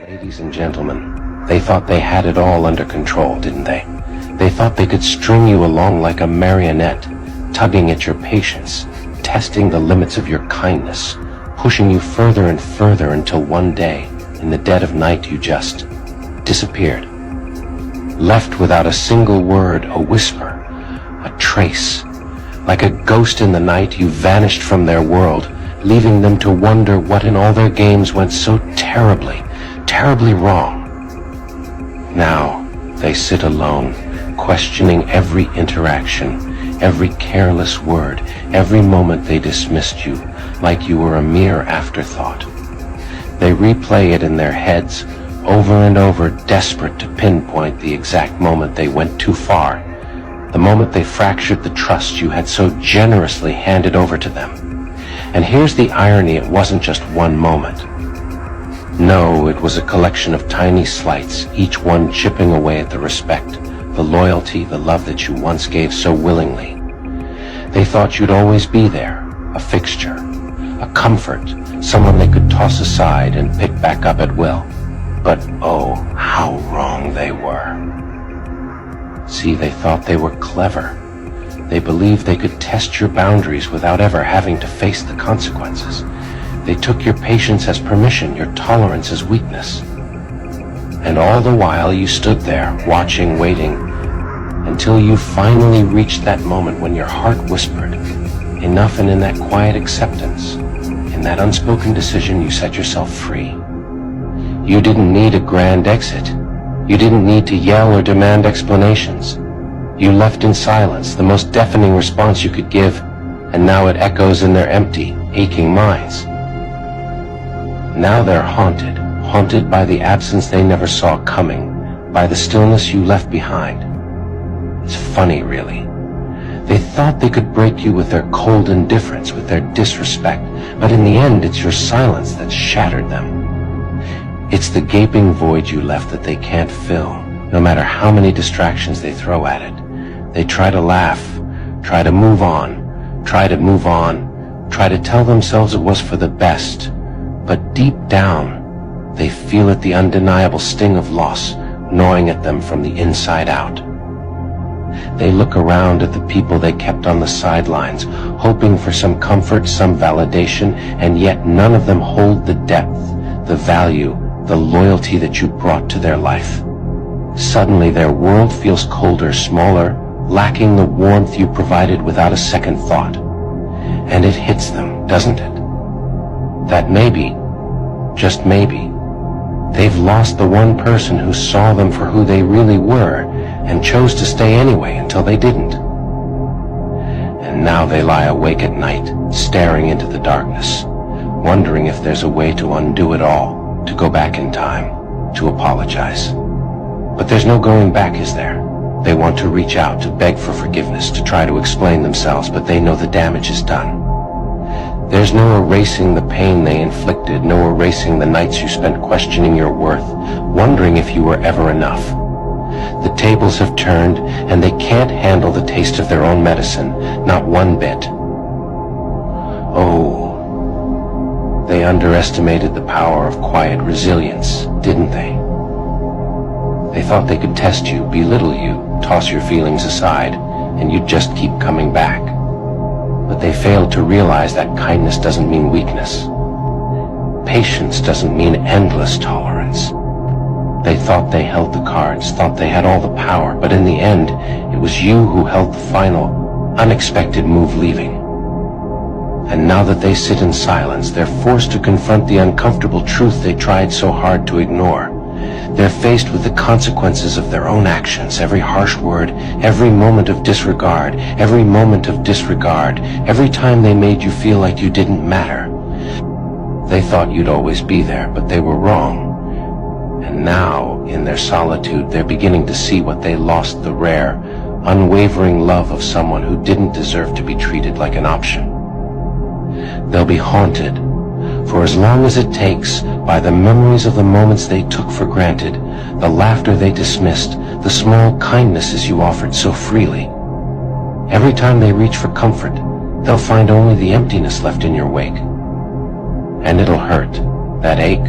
Ladies and gentlemen, they thought they had it all under control, didn't they? They thought they could string you along like a marionette, tugging at your patience, testing the limits of your kindness, pushing you further and further until one day, in the dead of night, you just disappeared. Left without a single word, a whisper, a trace. Like a ghost in the night, you vanished from their world, leaving them to wonder what in all their games went so terribly wrong. Now, they sit alone, questioning every interaction, every careless word, every moment they dismissed you, like you were a mere afterthought. They replay it in their heads, over and over, desperate to pinpoint the exact moment they went too far, the moment they fractured the trust you had so generously handed over to them. And here's the irony, it wasn't just one moment. No, it was a collection of tiny slights, each one chipping away at the respect, the loyalty, the love that you once gave so willingly. They thought you'd always be there, a fixture, a comfort, someone they could toss aside and pick back up at will. But oh, how wrong they were. See, they thought they were clever. They believed they could test your boundaries without ever having to face the consequences. They took your patience as permission, your tolerance as weakness. And all the while you stood there, watching, waiting, until you finally reached that moment when your heart whispered, enough, and in that quiet acceptance, in that unspoken decision, you set yourself free. You didn't need a grand exit. You didn't need to yell or demand explanations. You left in silence, the most deafening response you could give, and now it echoes in their empty, aching minds. Now they're haunted by the absence they never saw coming, by the stillness you left behind. It's funny, really. They thought they could break you with their cold indifference, with their disrespect, but in the end it's your silence that shattered them. It's the gaping void you left that they can't fill, no matter how many distractions they throw at it. They try to laugh, try to move on, try to tell themselves it was for the best, but deep down, they feel it, the undeniable sting of loss, gnawing at them from the inside out. They look around at the people they kept on the sidelines, hoping for some comfort, some validation, and yet none of them hold the depth, the value, the loyalty that you brought to their life. Suddenly their world feels colder, smaller, lacking the warmth you provided without a second thought. And it hits them, doesn't it? That maybe, just maybe, they've lost the one person who saw them for who they really were and chose to stay anyway until they didn't. And now they lie awake at night, staring into the darkness, wondering if there's a way to undo it all, to go back in time, to apologize. But there's no going back, is there? They want to reach out, to beg for forgiveness, to try to explain themselves, but they know the damage is done. There's no erasing the pain they inflicted, no erasing the nights you spent questioning your worth, wondering if you were ever enough. The tables have turned, and they can't handle the taste of their own medicine, not one bit. Oh, they underestimated the power of quiet resilience, didn't they? They thought they could test you, belittle you, toss your feelings aside, and you'd just keep coming back. But they failed to realize that kindness doesn't mean weakness. Patience doesn't mean endless tolerance. They thought they held the cards, thought they had all the power, but in the end, it was you who held the final, unexpected move leaving. And now that they sit in silence, they're forced to confront the uncomfortable truth they tried so hard to ignore. They're faced with the consequences of their own actions, every harsh word, every moment of disregard, every time they made you feel like you didn't matter. They thought you'd always be there, but they were wrong. And now, in their solitude, they're beginning to see what they lost, the rare, unwavering love of someone who didn't deserve to be treated like an option. They'll be haunted, for as long as it takes, by the memories of the moments they took for granted, the laughter they dismissed, the small kindnesses you offered so freely. Every time they reach for comfort, they'll find only the emptiness left in your wake. And it'll hurt, that ache.